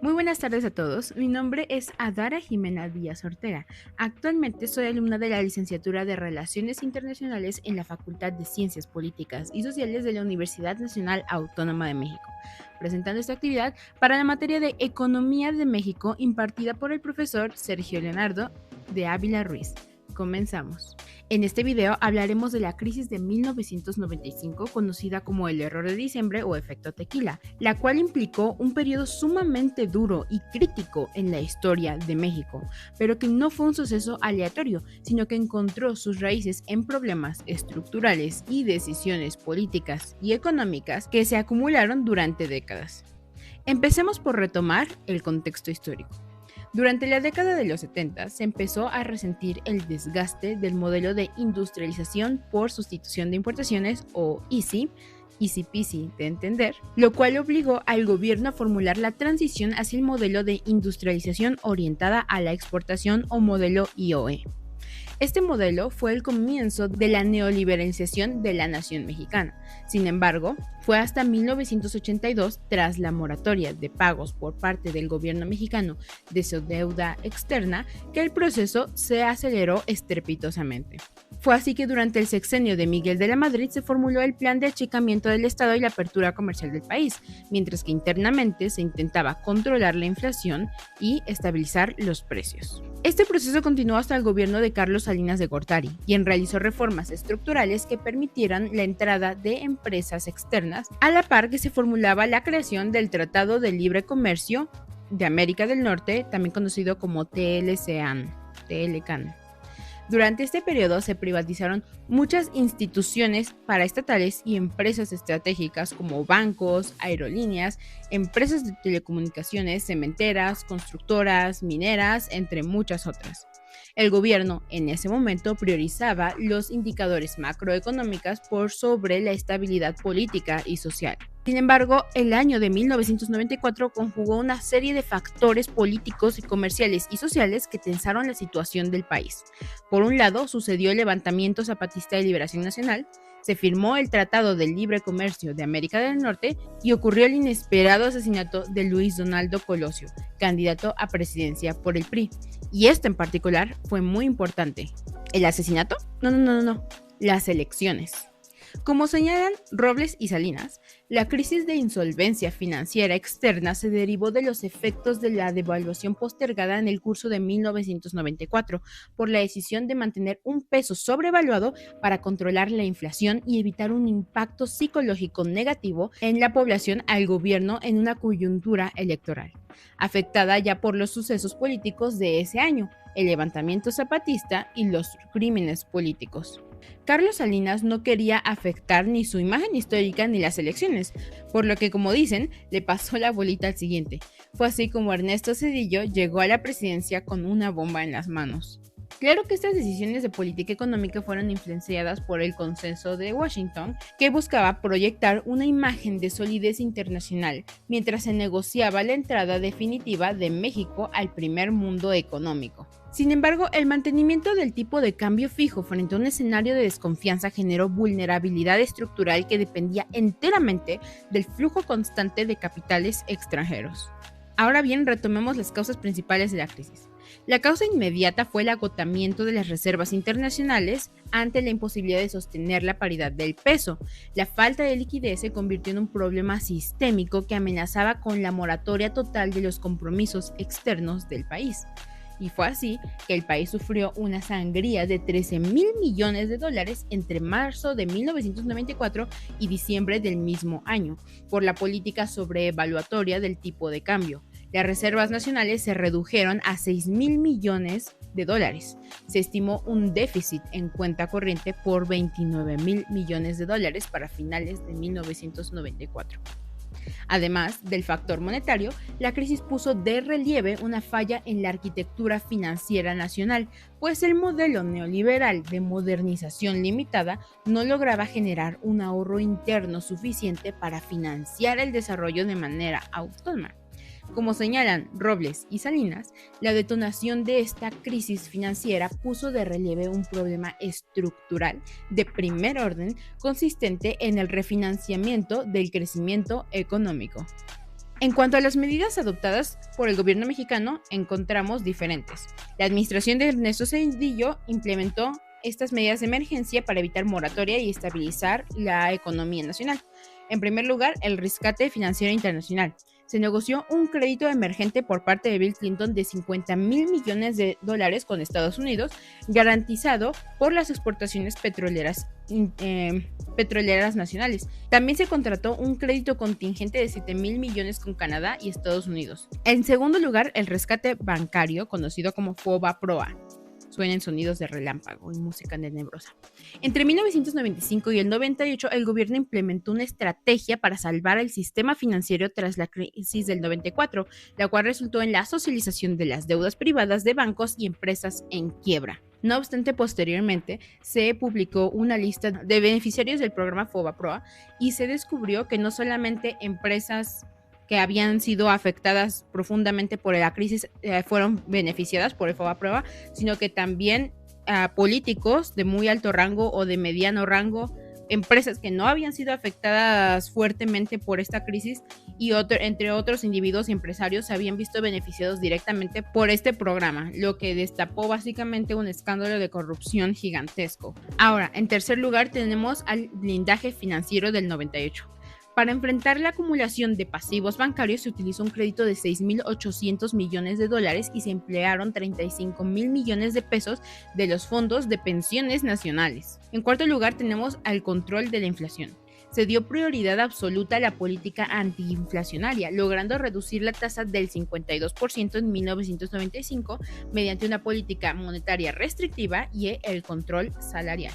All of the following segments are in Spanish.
Muy buenas tardes a todos, mi nombre es Adara Jimena Díaz Ortega. Actualmente soy alumna de la licenciatura de Relaciones Internacionales en la Facultad de Ciencias Políticas y Sociales de la Universidad Nacional Autónoma de México, presentando esta actividad para la materia de Economía de México impartida por el profesor Sergio Leonardo de Ávila Ruiz. Comenzamos. En este video hablaremos de la crisis de 1995, conocida como el error de diciembre o efecto tequila, la cual implicó un periodo sumamente duro y crítico en la historia de México, pero que no fue un suceso aleatorio, sino que encontró sus raíces en problemas estructurales y decisiones políticas y económicas que se acumularon durante décadas. Empecemos por retomar el contexto histórico. Durante la década de los 70 se empezó a resentir el desgaste del modelo de industrialización por sustitución de importaciones o easy peasy de entender, lo cual obligó al gobierno a formular la transición hacia el modelo de industrialización orientada a la exportación o modelo IOE. Este modelo fue el comienzo de la neoliberalización de la nación mexicana. Sin embargo, fue hasta 1982, tras la moratoria de pagos por parte del gobierno mexicano de su deuda externa, que el proceso se aceleró estrepitosamente. Fue así que durante el sexenio de Miguel de la Madrid se formuló el plan de achicamiento del Estado y la apertura comercial del país, mientras que internamente se intentaba controlar la inflación y estabilizar los precios. Este proceso continuó hasta el gobierno de Carlos Salinas de Gortari, quien realizó reformas estructurales que permitieran la entrada de empresas externas, a la par que se formulaba la creación del Tratado de Libre Comercio de América del Norte, también conocido como TLCAN. Durante este periodo se privatizaron muchas instituciones paraestatales y empresas estratégicas como bancos, aerolíneas, empresas de telecomunicaciones, cementeras, constructoras, mineras, entre muchas otras. El gobierno en ese momento priorizaba los indicadores macroeconómicos por sobre la estabilidad política y social. Sin embargo, el año de 1994 conjugó una serie de factores políticos y comerciales y sociales que tensaron la situación del país. Por un lado, sucedió el levantamiento zapatista de Liberación Nacional, se firmó el Tratado de Libre Comercio de América del Norte y ocurrió el inesperado asesinato de Luis Donaldo Colosio, candidato a presidencia por el PRI. Y esto en particular fue muy importante. ¿El asesinato? No. Las elecciones. Como señalan Robles y Salinas, la crisis de insolvencia financiera externa se derivó de los efectos de la devaluación postergada en el curso de 1994 por la decisión de mantener un peso sobrevaluado para controlar la inflación y evitar un impacto psicológico negativo en la población al gobierno en una coyuntura electoral, afectada ya por los sucesos políticos de ese año, el levantamiento zapatista y los crímenes políticos. Carlos Salinas no quería afectar ni su imagen histórica ni las elecciones, por lo que, como dicen, le pasó la bolita al siguiente. Fue así como Ernesto Zedillo llegó a la presidencia con una bomba en las manos. Claro que estas decisiones de política económica fueron influenciadas por el consenso de Washington, que buscaba proyectar una imagen de solidez internacional mientras se negociaba la entrada definitiva de México al primer mundo económico. Sin embargo, el mantenimiento del tipo de cambio fijo frente a un escenario de desconfianza generó vulnerabilidad estructural que dependía enteramente del flujo constante de capitales extranjeros. Ahora bien, retomemos las causas principales de la crisis. La causa inmediata fue el agotamiento de las reservas internacionales ante la imposibilidad de sostener la paridad del peso. La falta de liquidez se convirtió en un problema sistémico que amenazaba con la moratoria total de los compromisos externos del país. Y fue así que el país sufrió una sangría de 13,000 millones de dólares entre marzo de 1994 y diciembre del mismo año, por la política sobrevaluatoria del tipo de cambio. Las reservas nacionales se redujeron a 6,000 millones de dólares. Se estimó un déficit en cuenta corriente por 29,000 millones de dólares para finales de 1994. Además del factor monetario, la crisis puso de relieve una falla en la arquitectura financiera nacional, pues el modelo neoliberal de modernización limitada no lograba generar un ahorro interno suficiente para financiar el desarrollo de manera autónoma. Como señalan Robles y Salinas, la detonación de esta crisis financiera puso de relieve un problema estructural de primer orden consistente en el refinanciamiento del crecimiento económico. En cuanto a las medidas adoptadas por el gobierno mexicano, encontramos diferentes. La administración de Ernesto Zedillo implementó estas medidas de emergencia para evitar moratoria y estabilizar la economía nacional. En primer lugar, el rescate financiero internacional. Se negoció un crédito emergente por parte de Bill Clinton de $50,000 millones con Estados Unidos, garantizado por las exportaciones petroleras nacionales. También se contrató un crédito contingente de $7,000 millones con Canadá y Estados Unidos. En segundo lugar, el rescate bancario, conocido como FOBAPROA. Suenan sonidos de relámpago y música tenebrosa. Entre 1995 y el 98, el gobierno implementó una estrategia para salvar el sistema financiero tras la crisis del 94, la cual resultó en la socialización de las deudas privadas de bancos y empresas en quiebra. No obstante, posteriormente se publicó una lista de beneficiarios del programa FOBAPROA y se descubrió que no solamente empresas que habían sido afectadas profundamente por la crisis fueron beneficiadas por el FOBAPROA, sino que también políticos de muy alto rango o de mediano rango, empresas que no habían sido afectadas fuertemente por esta crisis y entre otros individuos y empresarios se habían visto beneficiados directamente por este programa, lo que destapó básicamente un escándalo de corrupción gigantesco. Ahora, en tercer lugar tenemos al blindaje financiero del 98. Para enfrentar la acumulación de pasivos bancarios se utilizó un crédito de $6,800 millones y se emplearon $35,000 millones de los fondos de pensiones nacionales. En cuarto lugar tenemos al control de la inflación. Se dio prioridad absoluta a la política antiinflacionaria, logrando reducir la tasa del 52% en 1995 mediante una política monetaria restrictiva y el control salarial.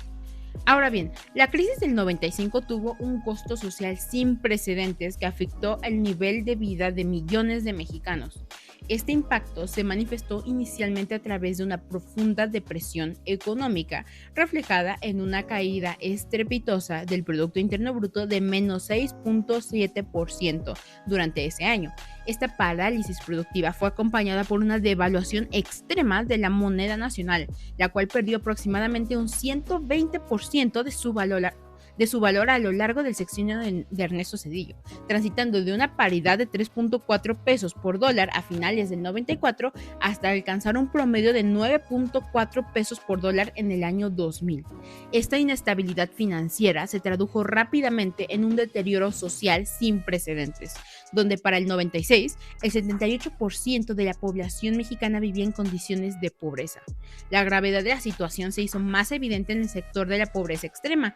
Ahora bien, la crisis del 95 tuvo un costo social sin precedentes que afectó el nivel de vida de millones de mexicanos. Este impacto se manifestó inicialmente a través de una profunda depresión económica, reflejada en una caída estrepitosa del Producto Interno Bruto de menos 6.7% durante ese año. Esta parálisis productiva fue acompañada por una devaluación extrema de la moneda nacional, la cual perdió aproximadamente un 120% de su valor a lo largo del sexenio de Ernesto Zedillo, transitando de una paridad de 3.4 pesos por dólar a finales del 94 hasta alcanzar un promedio de 9.4 pesos por dólar en el año 2000. Esta inestabilidad financiera se tradujo rápidamente en un deterioro social sin precedentes, donde para el 96 el 78% de la población mexicana vivía en condiciones de pobreza. La gravedad de la situación se hizo más evidente en el sector de la pobreza extrema,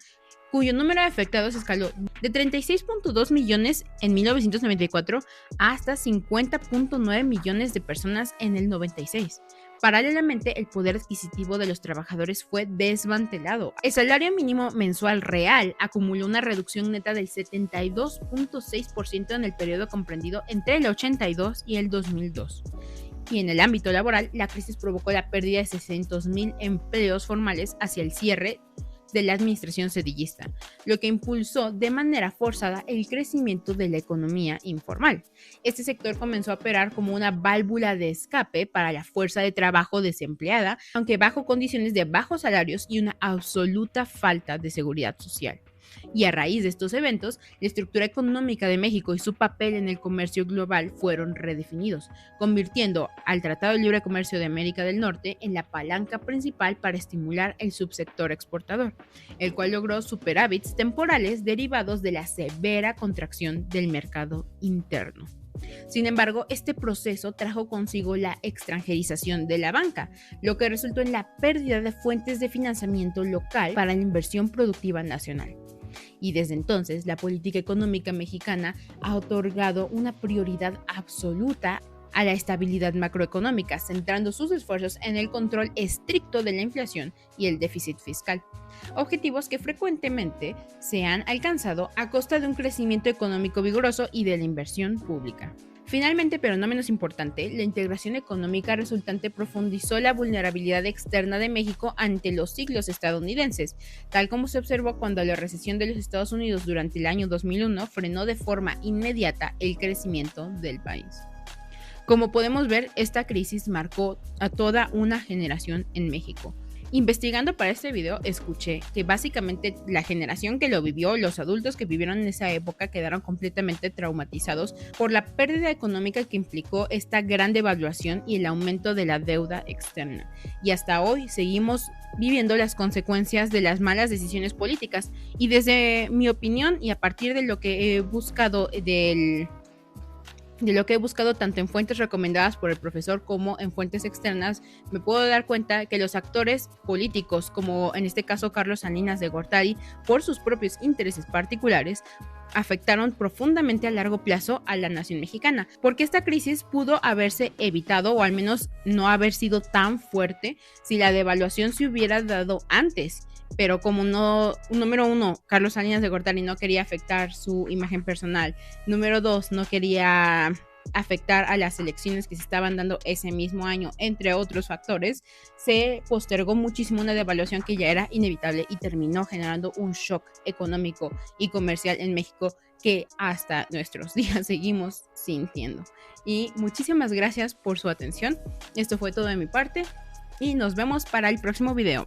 cuyo número de afectados escaló de 36.2 millones en 1994 hasta 50.9 millones de personas en el 96. Paralelamente, el poder adquisitivo de los trabajadores fue desmantelado. El salario mínimo mensual real acumuló una reducción neta del 72.6% en el periodo comprendido entre el 82 y el 2002. Y en el ámbito laboral, la crisis provocó la pérdida de 600,000 empleos formales hacia el cierre de la administración zedillista, lo que impulsó de manera forzada el crecimiento de la economía informal. Este sector comenzó a operar como una válvula de escape para la fuerza de trabajo desempleada, aunque bajo condiciones de bajos salarios y una absoluta falta de seguridad social. Y a raíz de estos eventos, la estructura económica de México y su papel en el comercio global fueron redefinidos, convirtiendo al Tratado de Libre Comercio de América del Norte en la palanca principal para estimular el subsector exportador, el cual logró superávits temporales derivados de la severa contracción del mercado interno. Sin embargo, este proceso trajo consigo la extranjerización de la banca, lo que resultó en la pérdida de fuentes de financiamiento local para la inversión productiva nacional. Y desde entonces, la política económica mexicana ha otorgado una prioridad absoluta a la estabilidad macroeconómica, centrando sus esfuerzos en el control estricto de la inflación y el déficit fiscal, objetivos que frecuentemente se han alcanzado a costa de un crecimiento económico vigoroso y de la inversión pública. Finalmente, pero no menos importante, la integración económica resultante profundizó la vulnerabilidad externa de México ante los siglos estadounidenses, tal como se observó cuando la recesión de los Estados Unidos durante el año 2001 frenó de forma inmediata el crecimiento del país. Como podemos ver, esta crisis marcó a toda una generación en México. Investigando para este video, escuché que básicamente la generación que lo vivió, los adultos que vivieron en esa época, quedaron completamente traumatizados por la pérdida económica que implicó esta gran devaluación y el aumento de la deuda externa. Y hasta hoy seguimos viviendo las consecuencias de las malas decisiones políticas. Y desde mi opinión, y a partir de lo que he buscado tanto en fuentes recomendadas por el profesor como en fuentes externas, me puedo dar cuenta que los actores políticos, como en este caso Carlos Salinas de Gortari, por sus propios intereses particulares, afectaron profundamente a largo plazo a la nación mexicana, porque esta crisis pudo haberse evitado o al menos no haber sido tan fuerte si la devaluación se hubiera dado antes. Pero como número uno, Carlos Salinas de Gortari no quería afectar su imagen personal. Número dos, no quería afectar a las elecciones que se estaban dando ese mismo año, entre otros factores, se postergó muchísimo una devaluación que ya era inevitable y terminó generando un shock económico y comercial en México que hasta nuestros días seguimos sintiendo. Y muchísimas gracias por su atención. Esto fue todo de mi parte y nos vemos para el próximo video.